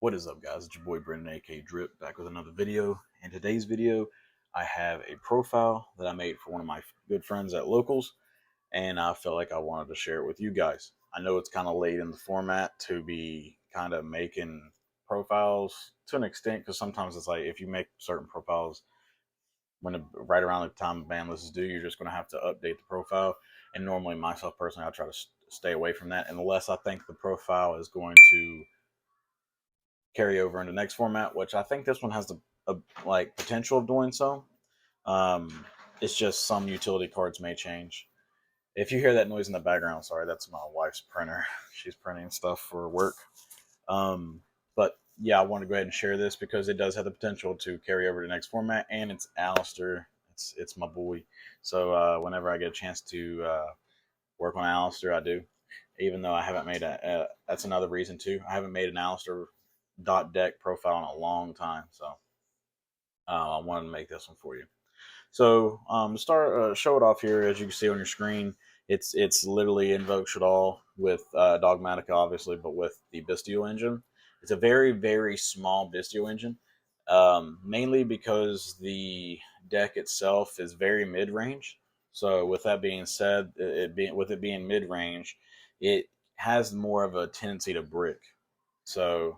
What is up, guys? It's your boy Brendan, aka Drip, back with another video. In today's video, I have a profile that I made for one of my good friends at Locals, and I felt like I wanted to share it with you guys. I know it's kind of late in the format to be kind of making profiles to an extent, because sometimes it's like if you make certain profiles right around the time ban lists is due, you're just going to have to update the profile. And normally, myself personally, I try to stay away from that unless I think the profile is going to carry over into the next format, which I think this one has the like potential of doing so. Um, it's just some utility cards may change. If you hear that noise in the background, sorry, that's my wife's printer. She's printing stuff for work. But yeah, I want to go ahead and share this because it does have the potential to carry over to the next format, and it's Alistair. It's my boy. So whenever I get a chance to work on Alistair, I do. Even though I haven't made that's another reason too. I haven't made an Alistair dot deck profile in a long time, so I wanted to make this one for you. So to start, show it off here, as you can see on your screen, it's literally INVOKED SHADDOLL with Dogmatika, obviously, but with the Bystial engine. It's a very small Bystial engine, mainly because the deck itself is very mid range. So with that being said, with it being mid range, it has more of a tendency to brick. So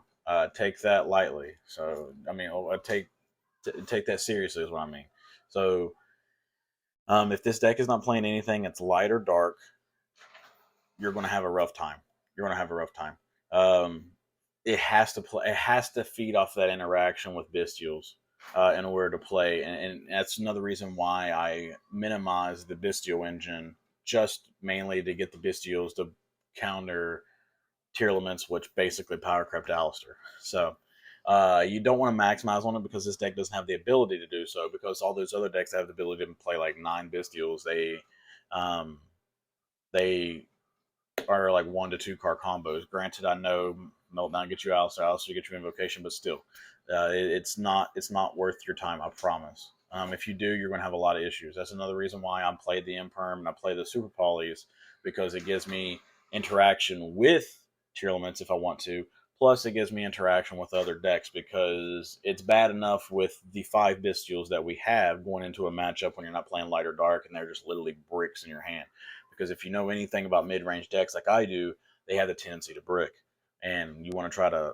take that lightly. So I mean, take that seriously is what I mean. So if this deck is not playing anything that's light or dark, you're going to have a rough time. You're going to have a rough time. Um, it has to play. It has to feed off that interaction with Bystials in order to play, and that's another reason why I minimize the Bystial engine, just mainly to get the Bystials to counter tier elements, which basically power crept Alistair. So you don't want to maximize on it because this deck doesn't have the ability to do so. Because all those other decks have the ability to play like 9 Bystials. Um, they are like 1 to 2 card combos. Granted, I know Meltdown gets you Alistair, Alistair gets you Invocation, but still, it's not worth your time. I promise. If you do, you're going to have a lot of issues. That's another reason why I played the Imperm and I play the Super Polys, because it gives me interaction with tier elements if I want to. Plus, it gives me interaction with other decks because it's bad enough with the 5 Bystials that we have going into a matchup when you're not playing light or dark and they're just literally bricks in your hand. Because if you know anything about mid-range decks like I do, they have the tendency to brick, and you want to try to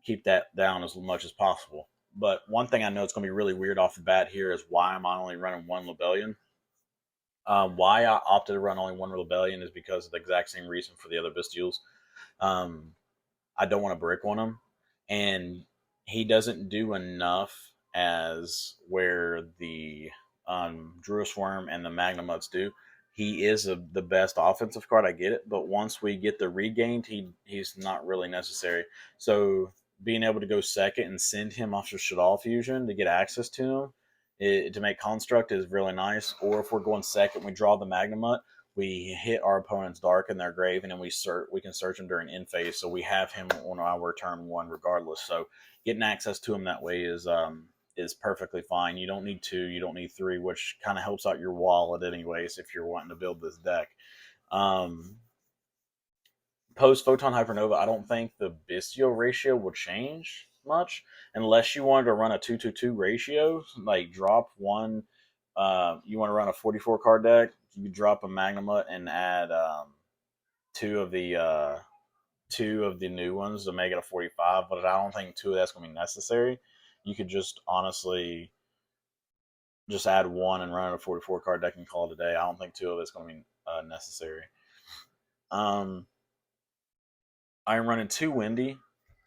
keep that down as much as possible. But one thing I know it's going to be really weird off the bat here is why am I only running 1 Rebellion? Why I opted to run only 1 Rebellion is because of the exact same reason for the other Bystials. Um, I don't want to brick on him, and he doesn't do enough as where the Druid Worm and the Magnamuts do. He is the best offensive card. I get it, but once we get the regained, he's not really necessary. So being able to go second and send him off to Shaddoll Fusion to get access to him to make construct is really nice. Or if we're going second, we draw the Magnamut, we hit our opponent's dark in their grave, and then we can search him during end phase, so we have him on our turn one regardless. So getting access to him that way is perfectly fine. You don't need 2, you don't need 3, which kind of helps out your wallet anyways if you're wanting to build this deck. Um, Post Photon Hypernova, I don't think the Visio ratio will change much unless you wanted to run a 2-2-2 ratio, like drop one. You want to run a 44 card deck, you drop a Magnamut and add two of the uh, two of the new ones to make it a 45. But I don't think 2 of that's going to be necessary. You could just honestly just add 1 and run a 44 card deck and call it a day. I don't think 2 of it's going to be necessary. Um, I'm running 2 Windy,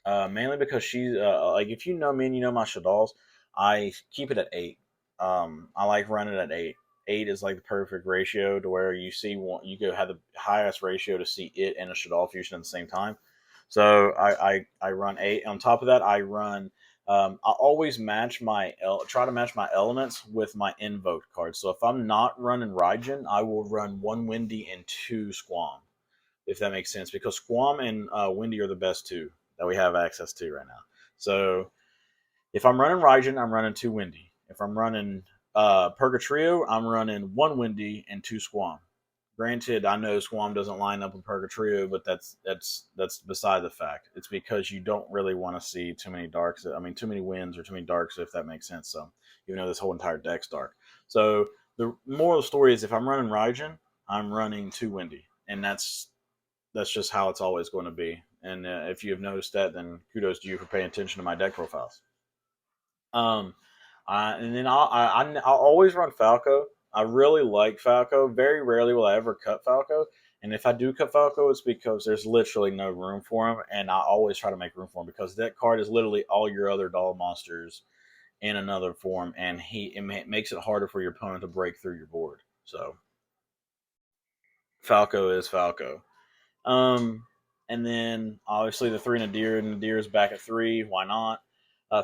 mainly because she's like, if you know me and you know my Shaddolls, I keep it at 8. I like running at 8. 8 is like the perfect ratio to where you see one, you go have the highest ratio to see it and a Shaddol fusion at the same time. So I run 8. On top of that, I run. I always try to match my elements with my invoked cards. So if I'm not running Raijin, I will run 1 Windy and 2 Squam, if that makes sense, because Squam and Windy are the best 2 that we have access to right now. So if I'm running Raijin, I'm running 2 Windy. If I'm running Purgatrio, I'm running 1 Windy and 2 Squam. Granted, I know Swam doesn't line up with Purgatrio, but that's beside the fact. It's because you don't really want to see too many darks. I mean, too many wins or too many darks, if that makes sense. So, even though this whole entire deck's dark. So, the moral of the story is if I'm running Raijin, I'm running 2 windy. And that's just how it's always going to be. And if you have noticed that, then kudos to you for paying attention to my deck profiles. Um, and then I'll always run Falco. I really like Falco. Very rarely will I ever cut Falco. And if I do cut Falco, it's because there's literally no room for him. And I always try to make room for him because that card is literally all your other doll monsters in another form. And it makes it harder for your opponent to break through your board. So Falco is Falco. Um, and then obviously the 3 Nadir is back at 3. Why not?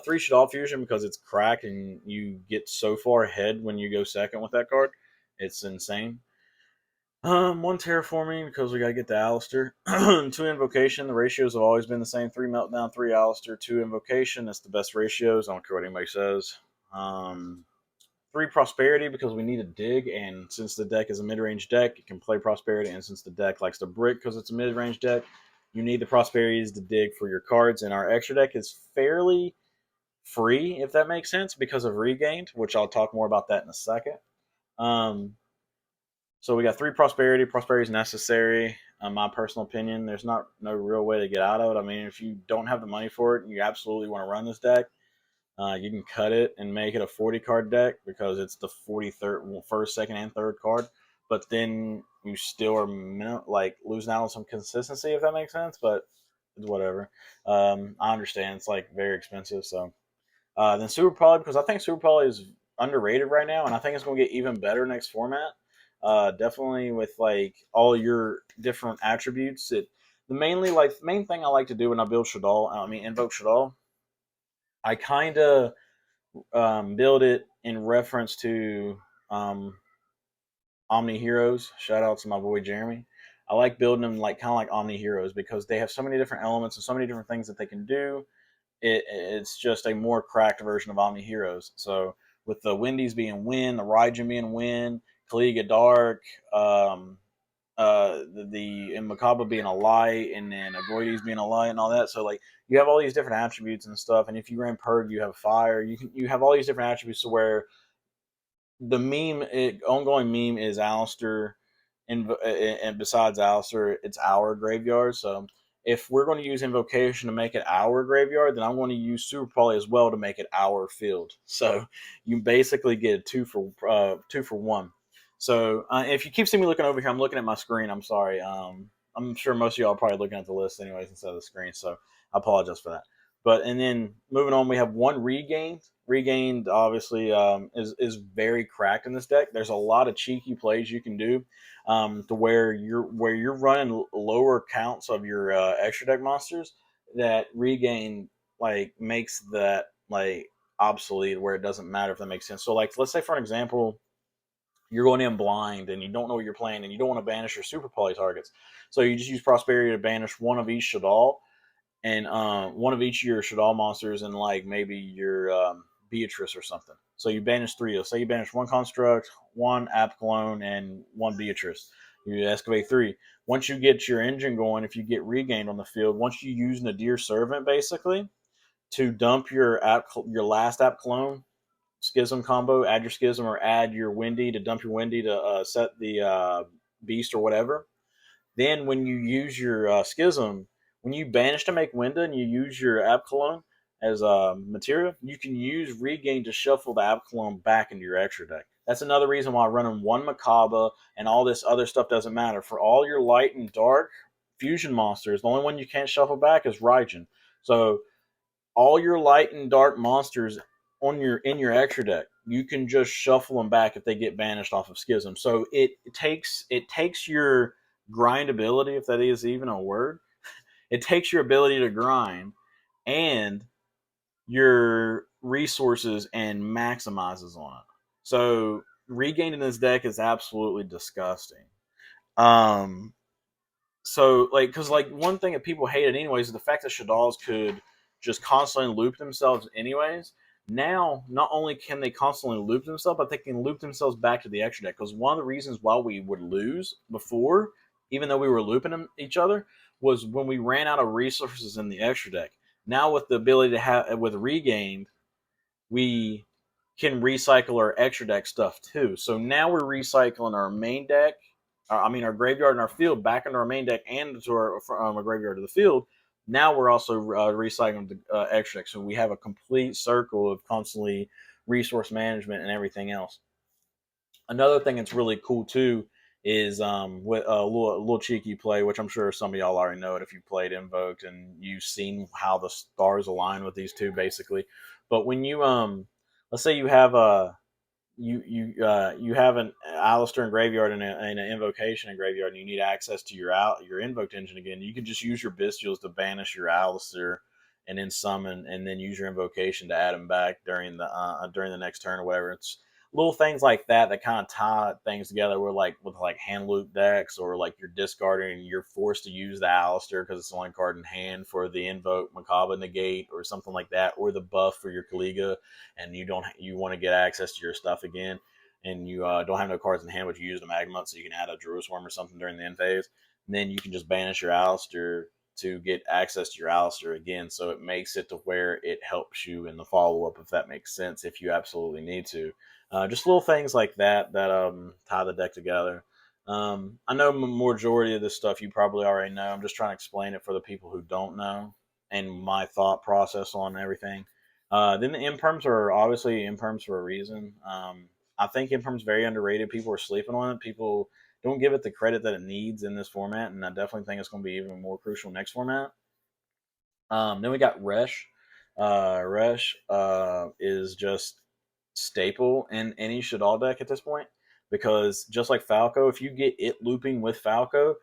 3 Shaddoll Fusion because it's cracked and you get so far ahead when you go second with that card. It's insane. 1 Terraforming because we got to get the Alistair. 2 Invocation. The ratios have always been the same: 3 Meltdown, 3 Alistair, 2 Invocation. That's the best ratios. I don't care what anybody says. 3 Prosperity because we need a dig, and since the deck is a mid-range deck, it can play Prosperity, and since the deck likes to brick because it's a mid-range deck, you need the Prosperities to dig for your cards, and our extra deck is fairly free, if that makes sense, because of Regained, which I'll talk more about that in a second. So we got 3 Prosperity. Prosperity is necessary. In my personal opinion, there's no real way to get out of it. I mean, if you don't have the money for it and you absolutely want to run this deck, you can cut it and make it a 40 card deck because it's the 43rd, first, second, and third card. But then you still are like losing out on some consistency, if that makes sense. But it's whatever. I understand it's like very expensive. So then Super Poly, because I think Super Poly is underrated right now, and I think it's going to get even better next format. Definitely with like all your different attributes. The main thing I like to do when I build Shaddoll, invoke Shaddoll, I kind of build it in reference to Omni Heroes. Shout out to my boy Jeremy. I like building them like kind of like Omni Heroes because they have so many different elements and so many different things that they can do. It's just a more cracked version of Omni Heroes. So with the Windies being Win, the Raijin being Win, Kaliga Dark, the Makaba being a light, and then Agoides being a light, and all that. So like you have all these different attributes and stuff. And if you ran Purg, you have fire. You have all these different attributes to where the ongoing meme is Alistair, and besides Alistair, it's our graveyard. So if we're going to use Invocation to make it our graveyard, then I'm going to use Super Poly as well to make it our field. So you basically get 2 for 1. So if you keep seeing me looking over here, I'm looking at my screen. I'm sorry. I'm sure most of y'all are probably looking at the list anyways instead of the screen. So I apologize for that. And then moving on, we have 1 Regained. Regained obviously is very cracked in this deck. There's a lot of cheeky plays you can do to where you're running lower counts of your extra deck monsters. That Regain like makes that like obsolete, where it doesn't matter, if that makes sense. So like let's say for an example, you're going in blind and you don't know what you're playing and you don't want to banish your super poly targets. So you just use Prosperity to banish one of each Shaddoll and one of each of your Shaddoll monsters and like maybe your Beatrice or something. So you banish 3 of. Say you banish 1 Construct, 1 App Clone, and 1 Beatrice. You excavate 3. Once you get your engine going, if you get Regained on the field, once you use Nadir Servant basically to dump your last App Clone Schism combo, add your Schism or add your Windy to dump your Windy to set the Beast or whatever. Then when you use your Schism, when you banish to make Winda and you use your App Cologne as material, you can use Regain to shuffle the App Cologne back into your extra deck. That's another reason why running 1 Makaba and all this other stuff doesn't matter. For all your light and dark fusion monsters, the only one you can't shuffle back is Raijin. So all your light and dark monsters in your extra deck, you can just shuffle them back if they get banished off of Schism. So it takes your grindability, if that is even a word. It takes your ability to grind and your resources and maximizes on it. So Regaining this deck is absolutely disgusting. So like, because like one thing that people hated anyways is the fact that Shaddolls could just constantly loop themselves anyways. Now, not only can they constantly loop themselves, but they can loop themselves back to the extra deck. Because one of the reasons why we would lose before, even though we were looping each other, was when we ran out of resources in the extra deck. Now, with the ability to have with regained, we can recycle our extra deck stuff too. So now we're recycling our main deck, our graveyard and our field back into our main deck and to our graveyard to the field. Now we're also recycling the extra deck. So we have a complete circle of constantly resource management and everything else. Another thing that's really cool too is with a little cheeky play, which I'm sure some of y'all already know it if you've played Invoked and you've seen how the stars align with these two basically. But when you let's say you have a you have an Alistair in graveyard and an invocation in graveyard, and you need access to your invoked engine again. You can just use your Bystials to banish your Alistair, and then summon, and then use your invocation to add them back during the next turn or whatever. It's little things like that that kind of tie things together. With like hand loop decks, or like you're discarding and you're forced to use the Alistair because it's the only card in hand for the invoke Macabre negate or something like that, or the buff for your Kaliga, and you want to get access to your stuff again, and you don't have no cards in hand, but you use the Magma, so you can add a Druisworm or something during the end phase. And then you can just banish your Alistair to get access to your Alistair again. So it makes it to where it helps you in the follow up, if that makes sense, if you absolutely need to. Just little things like that that tie the deck together. I know majority of this stuff you probably already know. I'm just trying to explain it for the people who don't know and my thought process on everything. Then the imperms are obviously imperms for a reason. I think imperms very underrated. People are sleeping on it. People don't give it the credit that it needs in this format, and I definitely think it's going to be even more crucial next format. Then we got Resh. Resh is just staple in any Shaddoll deck at this point, because just like Falco, if you get it looping with Falco,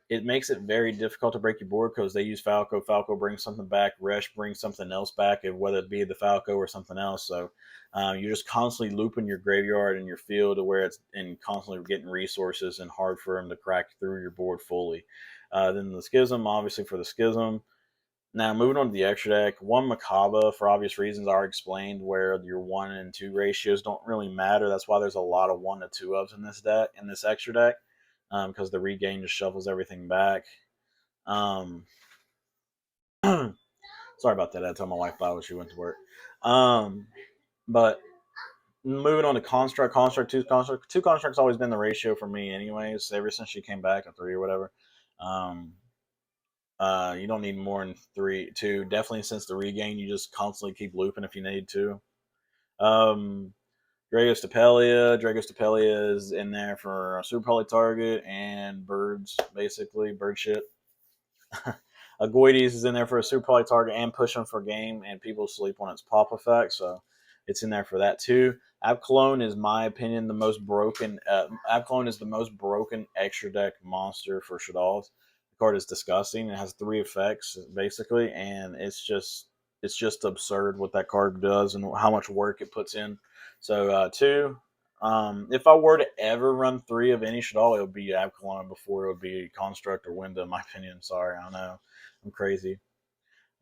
it makes it very difficult to break your board because they use Falco. Falco brings something back. Resh brings something else back, whether it be the Falco or something else. So you're just constantly looping your graveyard and your field to where it's and constantly getting resources and hard for them to crack through your board fully. Then the Schism, obviously for the Schism. Now, moving on to the extra deck, one Macabre, for obvious reasons, I already explained where your 1 and 2 ratios don't really matter. That's why there's a lot of 1 to 2 ofs in this deck, in this extra deck, because the regain just shovels everything back. Sorry about that. I told my wife bye when she went to work. But moving on to Construct, two Construct's always been the ratio for me, anyways, ever since she came back at 3 or whatever. You don't need more than 2. Definitely since the regain, you just constantly keep looping if you need to. Dragostapelia is in there for a super poly target and birds, basically bird shit. Agoides is in there for a super poly target and push them for game, and people sleep on its pop effect, so it's in there for that too. Abclone is my opinion the most broken. Abclone is the most broken extra deck monster for Shaddolls. The card is disgusting. It has 3 effects basically, and it's just absurd what that card does and how much work it puts in. So 2. If I were to ever run 3 of any Shaddol, it would be Abclone before it would be Construct or Winda, in my opinion. Sorry, I know I'm crazy.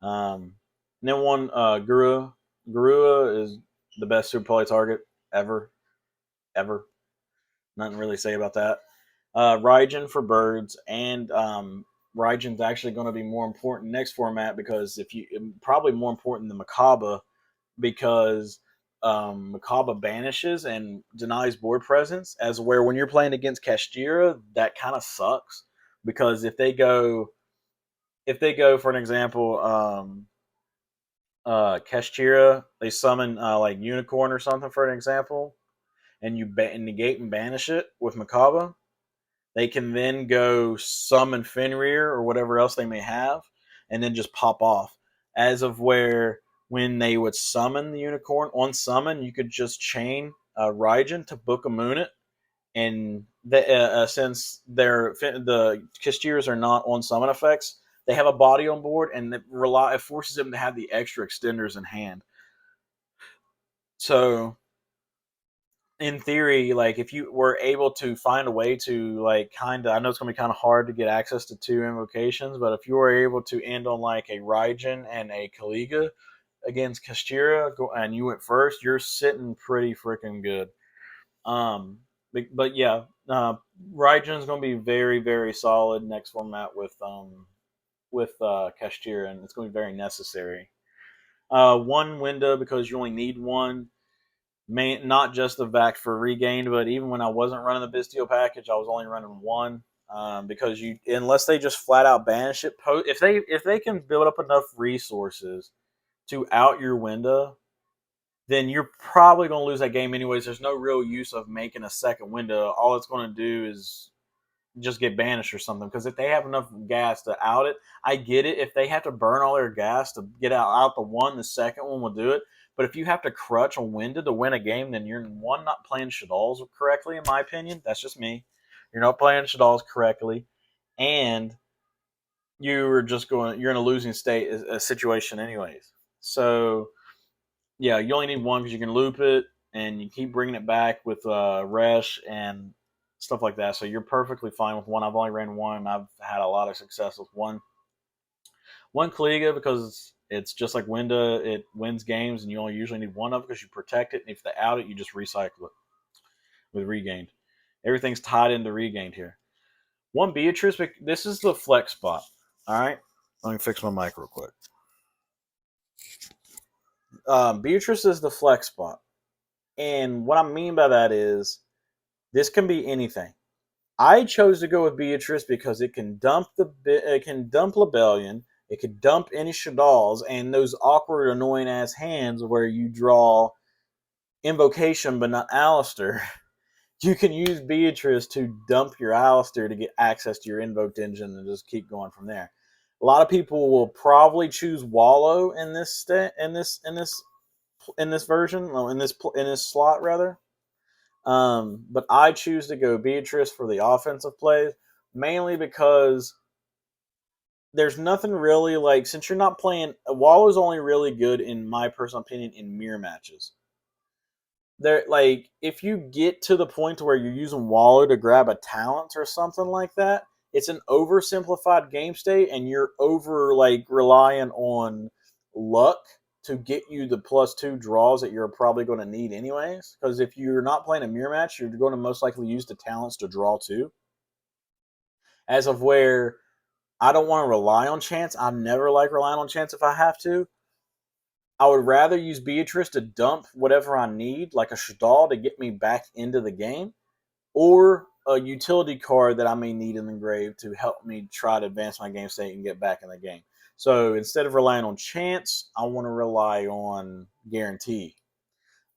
And then one Gurua. Gurua is the best super poly target ever. Nothing really to say about that. Raijin for birds, and Raijin's actually going to be more important next format, because probably more important than Macabre, because Macabre banishes and denies board presence, as where when you're playing against Kashtira, that kind of sucks, because if they go for an example, Kashtira, they summon like Unicorn or something for an example, and you negate and banish it with Macabre, they can then go summon Fenrir or whatever else they may have, and then just pop off. As of where when they would summon the Unicorn on summon, you could just chain Raijin to Book of Moon it, and since the Kastirs are not on summon effects, they have a body on board, and it forces them to have the extra extenders in hand. So in theory, like if you were able to find a way to like kind of, I know it's gonna be kind of hard to get access to 2 invocations, but if you were able to end on like a Raijin and a Kaliga, against Kastira and you went first, you're sitting pretty freaking good. Um, but yeah, Raijin's going to be very, very solid next format with Kastira, and it's going to be very necessary. One window because you only need one. Not just the Vac for regained, but even when I wasn't running the Bystial package, I was only running one. Because you, unless they just flat out banish it, if they can build up enough resources to out your window, then you're probably going to lose that game anyways. There's no real use of making a second window. All it's going to do is just get banished or something. Because if they have enough gas to out it, I get it. If they have to burn all their gas to get out the one, the second one will do it. But if you have to crutch a window to win a game, then you're one, not playing Shaddolls correctly, in my opinion. That's just me. You're not playing Shaddolls correctly, and you're in a losing state, a situation anyways. So yeah, you only need one because you can loop it and you keep bringing it back with Resh and stuff like that. So you're perfectly fine with one. I've only ran one. I've had a lot of success with one. One Kaliga because it's just like Winda. It wins games and you only usually need one of it because you protect it. And if they out it, you just recycle it with Regained. Everything's tied into Regained here. One Beatrice. This is the flex spot. All right. Let me fix my mic real quick. Beatrice is the flex spot. And what I mean by that is this can be anything. I chose to go with Beatrice because it can dump Lebellion, it can dump any Shaddolls, and those awkward, annoying ass hands where you draw Invocation but not Alistair. You can use Beatrice to dump your Alistair to get access to your invoked engine and just keep going from there. A lot of people will probably choose Wallow in this version, in this slot rather. But I choose to go Beatrice for the offensive plays, mainly because there's nothing really like, since you're not playing, Wallow's only really good, in my personal opinion, in mirror matches. There, like, if you get to the point where you're using Wallow to grab a talent or something like that, it's an oversimplified game state, and you're relying on luck to get you the +2 draws that you're probably going to need anyways. Because if you're not playing a mirror match, you're going to most likely use the talents to draw too. As of where I don't want to rely on chance. I never like relying on chance if I have to. I would rather use Beatrice to dump whatever I need, like a Shaddol, to get me back into the game, or a utility card that I may need in the grave to help me try to advance my game state and get back in the game. So instead of relying on chance, I want to rely on guarantee.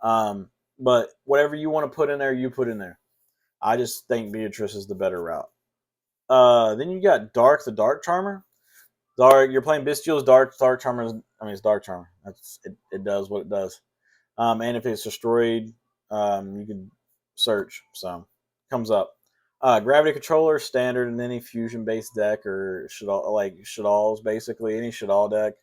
But whatever you want to put in there, you put in there. I just think Beatrice is the better route. Then you got Dark, the Dark Charmer. Dark, you're playing Bystial's Dark. Dark Charmer it's Dark Charmer. It does what it does. And if it's destroyed, you can search. So comes up. Gravity Controller, standard in any fusion based deck or Shaddolls, basically any Shaddol deck.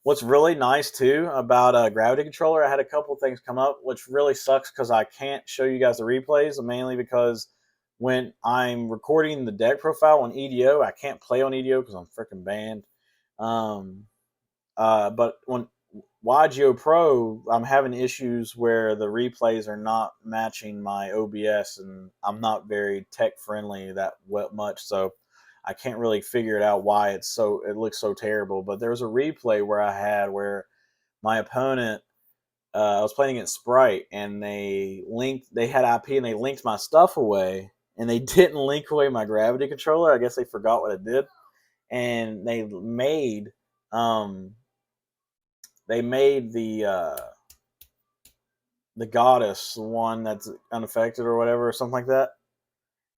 What's really nice too about Gravity Controller, I had a couple things come up, which really sucks because I can't show you guys the replays, mainly because when I'm recording the deck profile on EDO, I can't play on EDO because I'm freaking banned. But when YGO Pro, I'm having issues where the replays are not matching my OBS, and I'm not very tech friendly that much, so I can't really figure it out why it looks so terrible. But there was a replay where my opponent, I was playing against Sprite, and they had IP and they linked my stuff away, and they didn't link away my Gravity Controller. I guess they forgot what it did, and they made the goddess one that's unaffected or whatever, or something like that.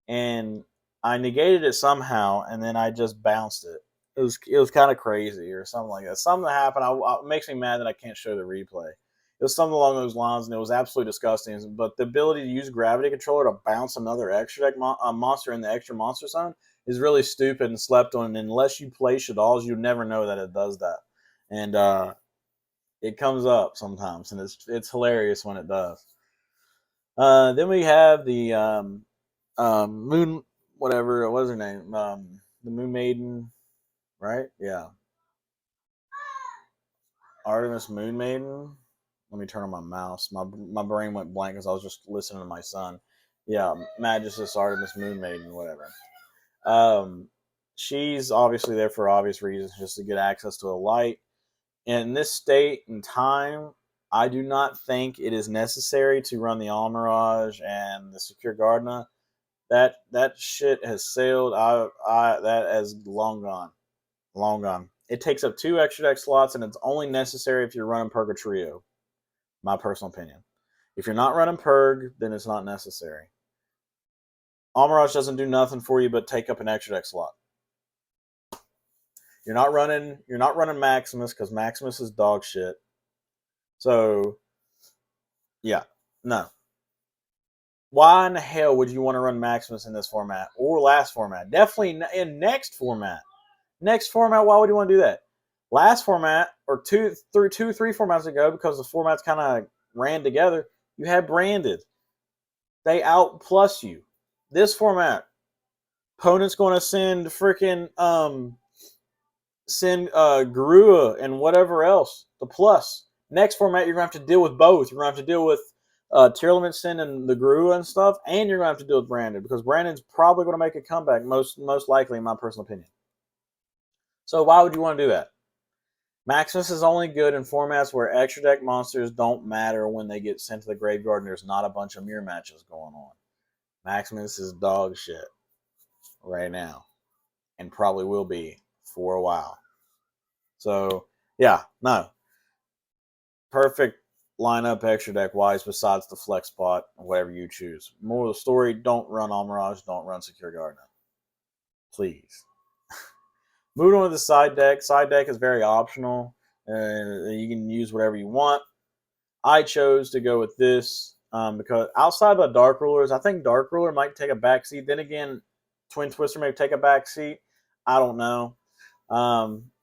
And I negated it somehow, and then I just bounced it. It was kind of crazy or something like that. Something happened. It makes me mad that I can't show the replay. It was something along those lines, and it was absolutely disgusting. But the ability to use Gravity Controller to bounce another extra deck monster in the extra monster zone is really stupid and slept on. And unless you play Shaddolls, you never know that it does that. And it comes up sometimes, and it's hilarious when it does. Then we have the Moon, whatever, what was her name? The Moon Maiden, right? Yeah. Artemis Moon Maiden. Let me turn on my mouse. My brain went blank because I was just listening to my son. Yeah, Magus Artemis Moon Maiden, whatever. She's obviously there for obvious reasons, just to get access to a light. In this state and time, I do not think it is necessary to run the Almirage and the Secure Gardena. That shit has sailed. That has long gone. Long gone. It takes up 2 extra deck slots, and it's only necessary if you're running Purgatrio. My personal opinion. If you're not running Purg, then it's not necessary. Almirage doesn't do nothing for you but take up an extra deck slot. You're not running Maximus because Maximus is dog shit. So, yeah, no. Why in the hell would you want to run Maximus in this format or last format? Definitely in next format. Next format, why would you want to do that? Last format, or three formats ago, because the formats kind of ran together, you had branded. They outplus you. This format, opponent's going to send freaking Garua and whatever else, the plus. Next format, you're going to have to deal with both. You're going to have to deal with Tearlament sending the Garua and stuff, and you're going to have to deal with Brandon, because Brandon's probably going to make a comeback, most likely, in my personal opinion. So why would you want to do that? Maximus is only good in formats where extra deck monsters don't matter when they get sent to the graveyard and there's not a bunch of mirror matches going on. Maximus is dog shit right now, and probably will be for a while. So, yeah, no. Perfect lineup extra deck wise, besides the flex spot, whatever you choose. More of the story, don't run Almirage, don't run Secure Gardena. Please. Moving on to the side deck. Side deck is very optional. You can use whatever you want. I chose to go with this because outside of the Dark Rulers, I think Dark Ruler might take a backseat. Then again, Twin Twister may take a backseat. I don't know.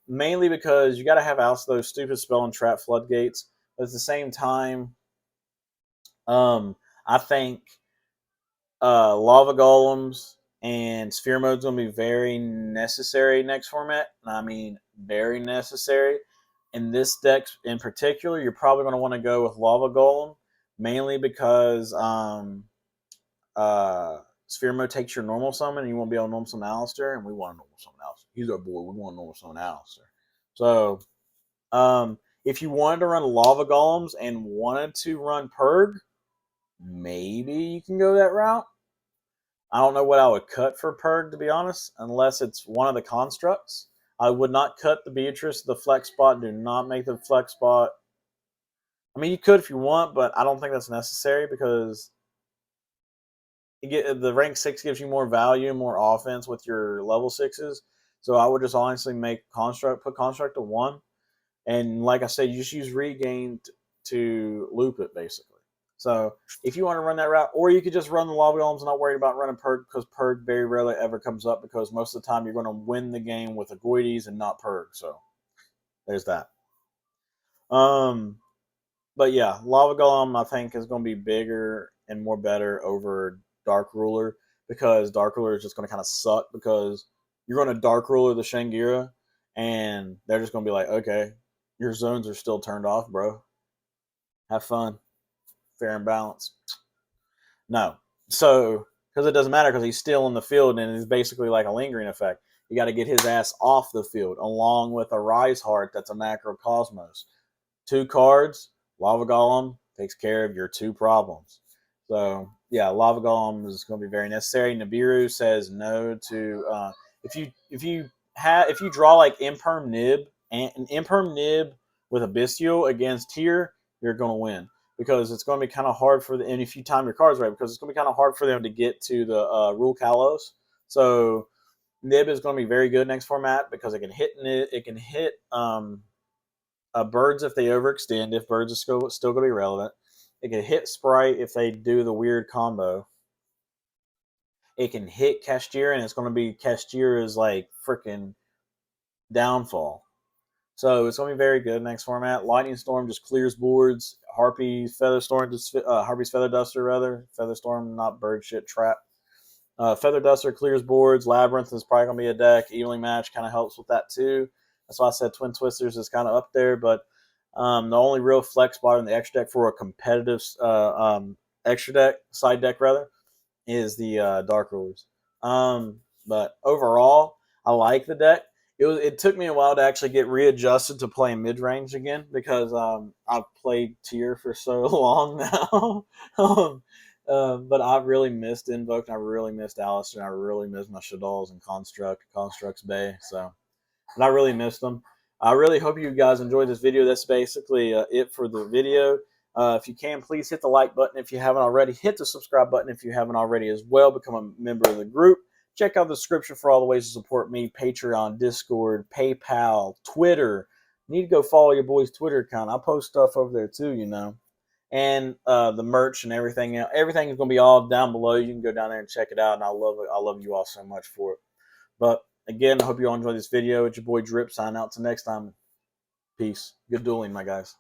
Mainly because you got to have out those stupid spell and trap floodgates. But at the same time, I think Lava Golems and Sphere Mode is going to be very necessary next format. I mean, very necessary. In this deck in particular, you're probably going to want to go with Lava Golem, mainly because Sphere Mode takes your normal summon, and you won't be able to normal summon Alistair, and we want to normal summon Alistair. He's our boy. We want to normal summon Alistair. So, if you wanted to run Lava Golems and wanted to run Purg, maybe you can go that route. I don't know what I would cut for Purg, to be honest, unless it's one of the constructs. I would not cut the Beatrice, the flex spot. Do not make the flex spot. I mean, you could if you want, but I don't think that's necessary because the rank 6 gives you more value, more offense with your level 6s. So I would just honestly put construct to 1. And like I said, you just use regain to loop it, basically. So if you want to run that route, or you could just run the Lava Golems and not worry about running Purg, because Purg very rarely ever comes up, because most of the time you're going to win the game with Agoides and not Purg. So there's that. But yeah, Lava Golem I think is going to be bigger and more better over Dark Ruler, because Dark Ruler is just going to kind of suck, because you're going to Dark Ruler the Shangira, and they're just going to be like, okay, your zones are still turned off, bro. Have fun. Fair and balanced. No. So, because it doesn't matter, because he's still in the field, and it's basically like a lingering effect. You got to get his ass off the field, along with a Rise Heart that's a Macrocosmos. 2 cards, Lava Golem takes care of your 2 problems. So, yeah, Lava Golem is going to be very necessary. Nibiru says no to if you draw like Imperm Nib and an Imperm Nib with a Bystial against Tier, you're going to win, because it's going to be kind of hard for and if you time your cards right, because it's going to be kind of hard for them to get to the Rule Kalos. So Nib is going to be very good next format, because it can hit birds if they overextend, if birds are still going to be relevant. It can hit Sprite if they do the weird combo. It can hit Cashier, and it's going to be Cashier's like freaking downfall. So it's going to be very good next format. Lightning Storm just clears boards. Harpy's Feather Duster, rather. Feather Storm, not bird shit trap. Feather Duster clears boards. Labyrinth is probably going to be a deck. Evening Match kind of helps with that too. That's why I said Twin Twisters is kind of up there, but The only real flex spot in the extra deck for a competitive extra deck, side deck rather, is the Dark Rulers. But overall, I like the deck. It took me a while to actually get readjusted to playing mid range again because I've played tier for so long now. But I really missed Invoked. I really missed Alistair. And I really missed my Shaddolls and Constructs Bay. So, but I really missed them. I really hope you guys enjoyed this video. That's basically it for the video. If you can, please hit the like button if you haven't already. Hit the subscribe button if you haven't already as well. Become a member of the group. Check out the description for all the ways to support me. Patreon, Discord, PayPal, Twitter. You need to go follow your boy's Twitter account. I post stuff over there too, you know. And the merch and everything. Everything is going to be all down below. You can go down there and check it out. And I love it. I love you all so much for it. But again, I hope you all enjoyed this video. It's your boy Drip. Sign out. Till next time. Peace. Good dueling, my guys.